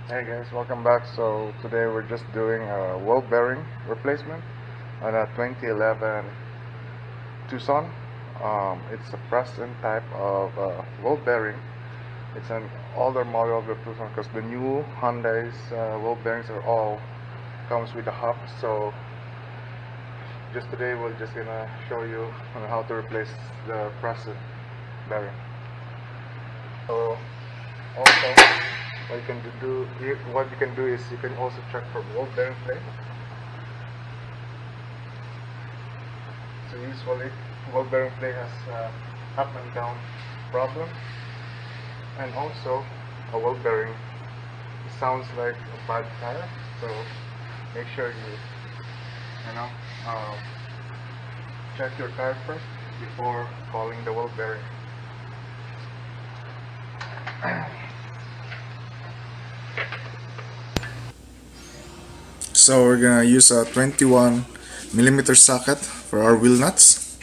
Hey guys, welcome back. So today we're just doing a wheel bearing replacement on a 2011 Tucson. It's a press-in type of wheel bearing. It's an older model of the Tucson because the new Hyundai's wheel bearings are all comes with a hub. So just today we're just gonna show you on how to replace the press-in bearing. So also what you can do is you can also check for wheel bearing plate. So usually wheel bearing plate has up and down problem, and also a wheel bearing sounds like a bad tire. So make sure you know uh, check your tire first before calling the wheel bearing. So we're gonna use a 21 millimeter socket for our wheel nuts.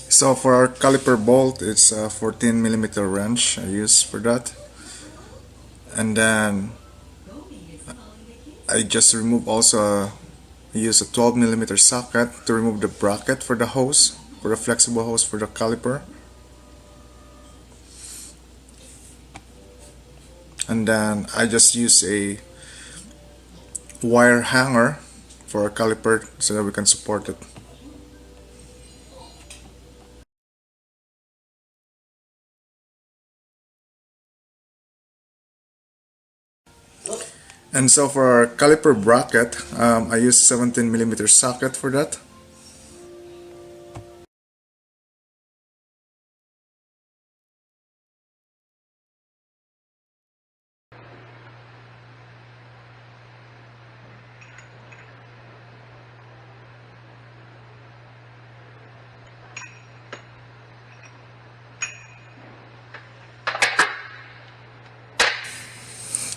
So for our caliper bolt, it's a 14 millimeter wrench I use for that. And then I just remove use a 12 millimeter socket to remove the bracket for the hose, for the flexible hose for the caliper. And then I just use a wire hanger for our caliper so that we can support it. And so for our caliper bracket, I use 17 millimeter socket for that.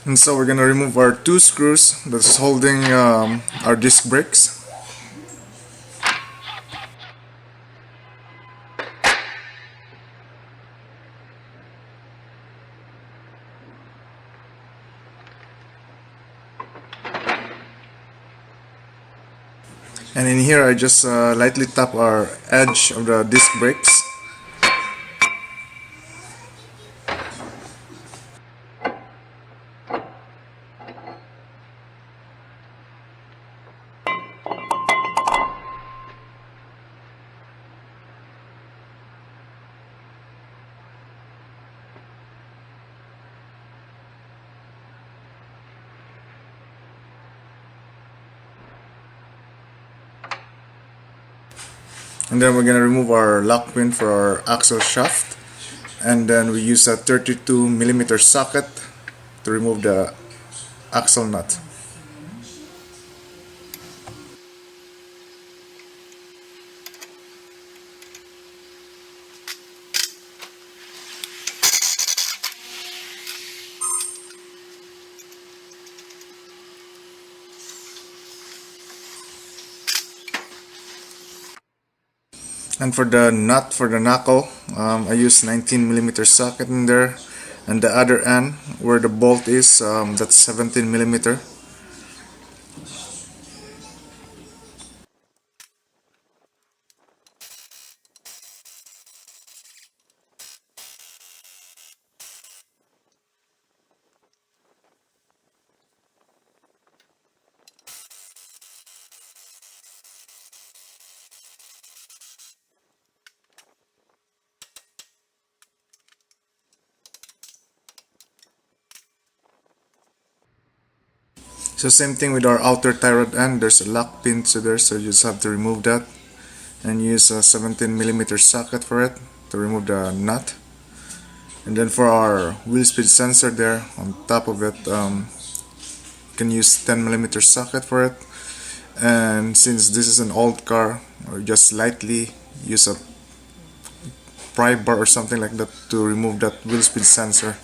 And so we're gonna remove our two screws that's holding our disc brakes. And in here I just lightly tap our edge of the disc brakes. And then we're gonna remove our lock pin for our axle shaft. And then we use a 32 millimeter socket to remove the axle nut. And for the nut for the knuckle, I use 19 millimeter socket in there, and the other end where the bolt is, that's 17 millimeter. So same thing with our outer tie rod end, there's a lock pin to there, so you just have to remove that and use a 17 millimeter socket for it to remove the nut. And then for our wheel speed sensor there on top of it, you can use 10 millimeter socket for it. And since this is an old car, or just lightly use a pry bar or something like that to remove that wheel speed sensor.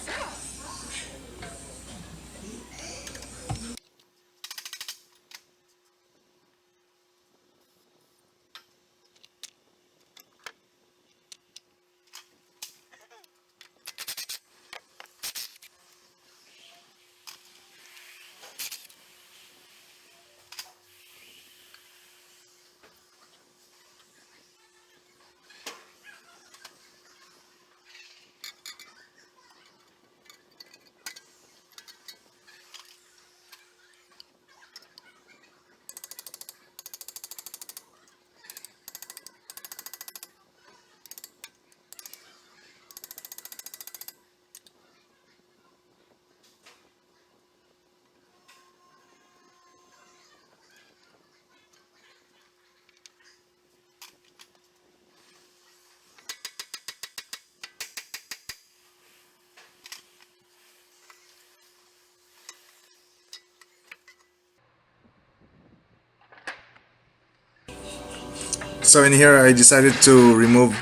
So in here I decided to remove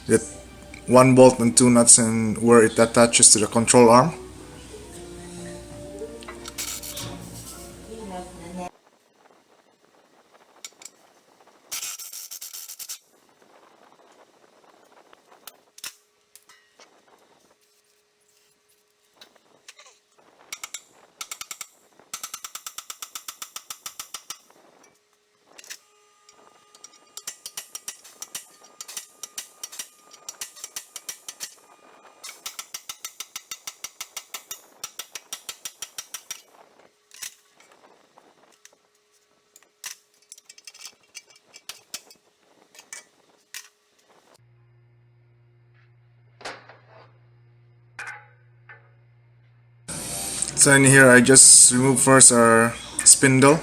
the one bolt and two nuts and where it attaches to the control arm. So in here I just remove first our spindle.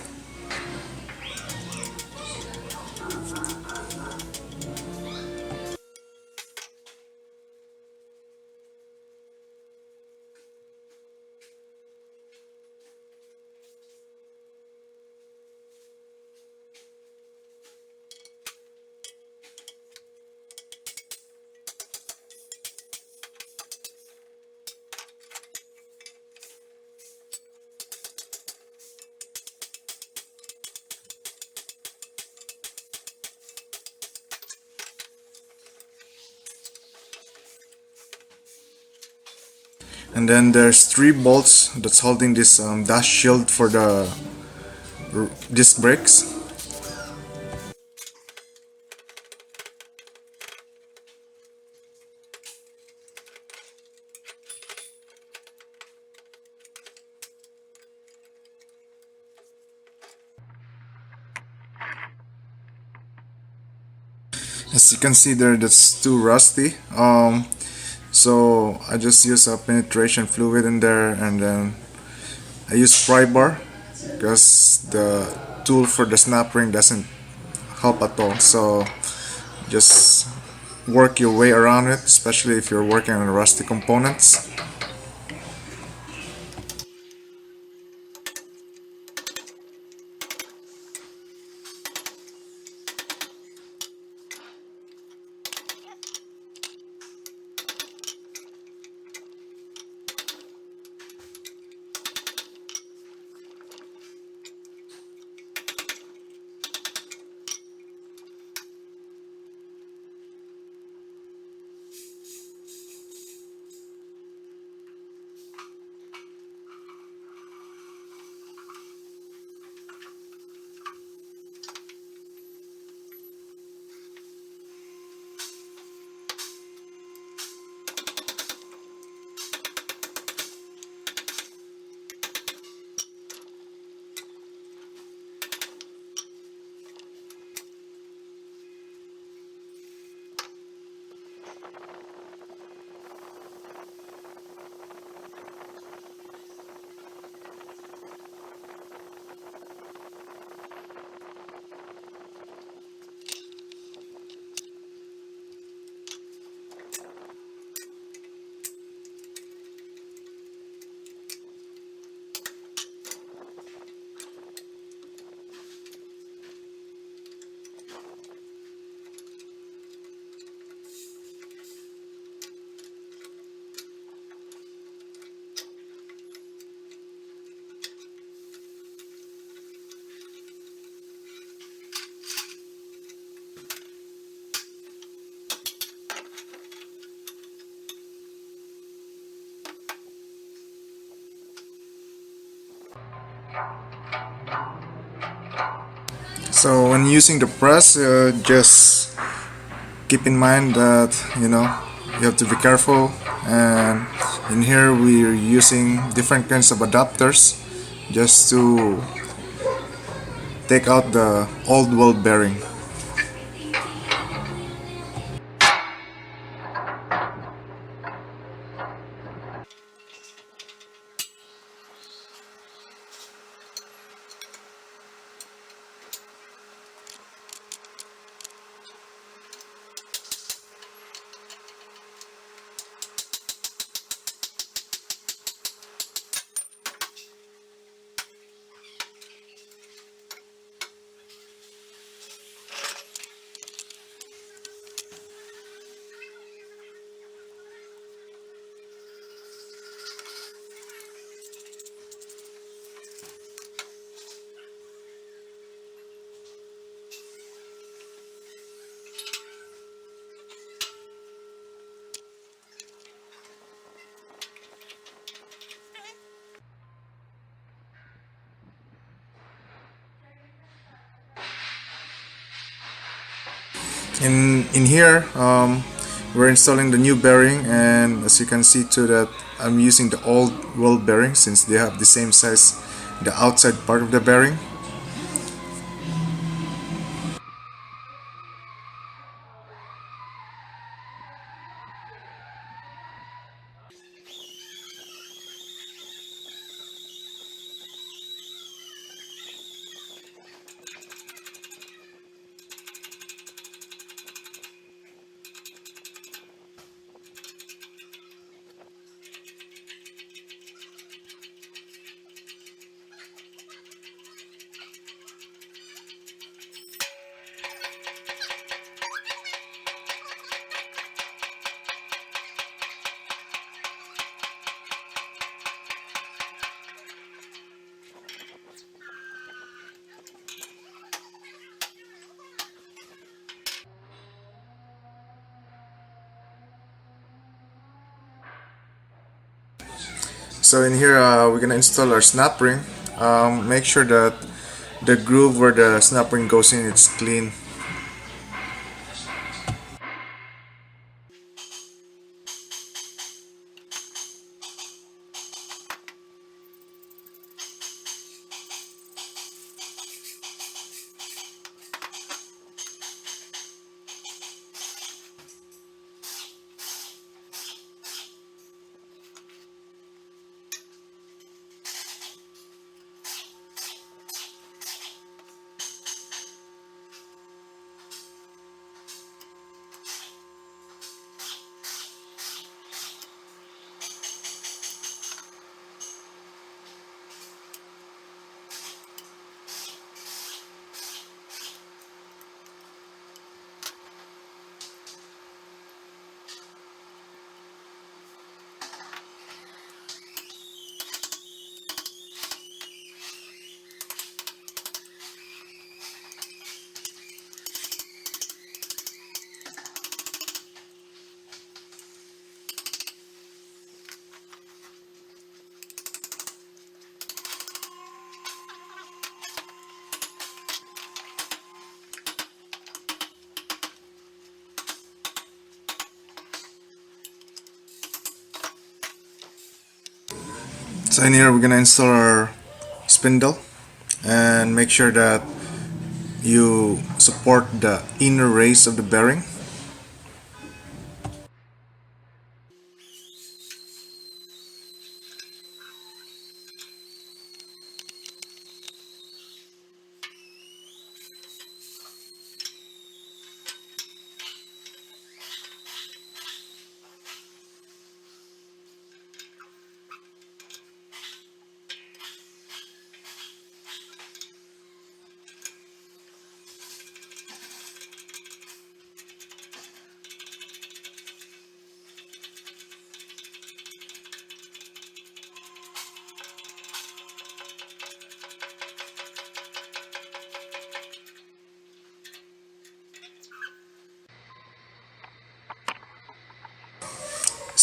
And then there's three bolts that's holding this dash shield for the disc brakes. As you can see there, that's too rusty. So I just use a penetration fluid in there, and then I use pry bar because the tool for the snap ring doesn't help at all. So just work your way around it, especially if you're working on rusty components. So when using the press, just keep in mind that you have to be careful. And in here we're using different kinds of adapters just to take out the old ball bearing. In here, we're installing the new bearing, and as you can see too that I'm using the old roll bearing since they have the same size, the outside part of the bearing. So in here, we're gonna install our snap ring. Make sure that the groove where the snap ring goes in, it's clean. So in here, we're gonna install our spindle and make sure that you support the inner race of the bearing.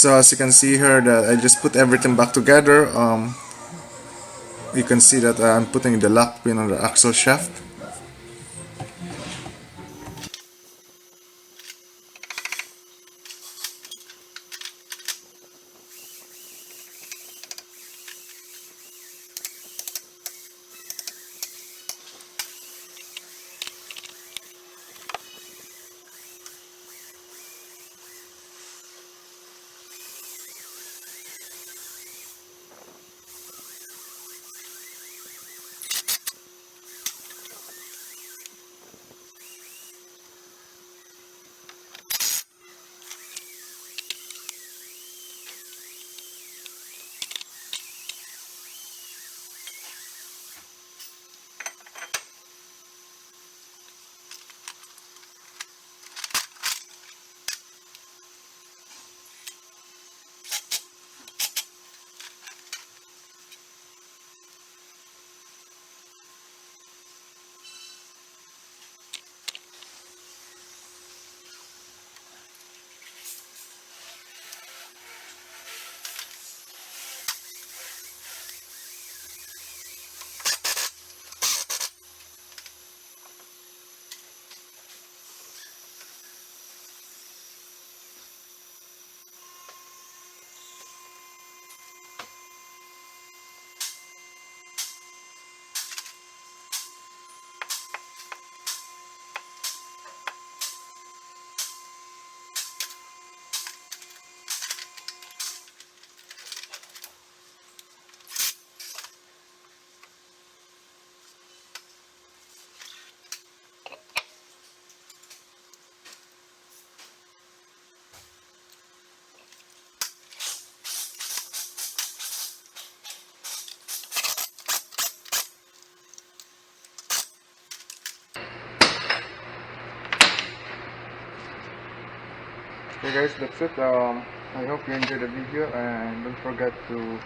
So as you can see here that I just put everything back together. You can see that I'm putting the lock pin on the axle shaft. Okay guys, that's it. I hope you enjoyed the video, and don't forget to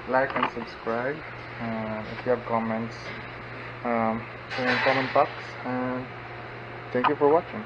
like and subscribe. If you have comments, put in comment box, and thank you for watching.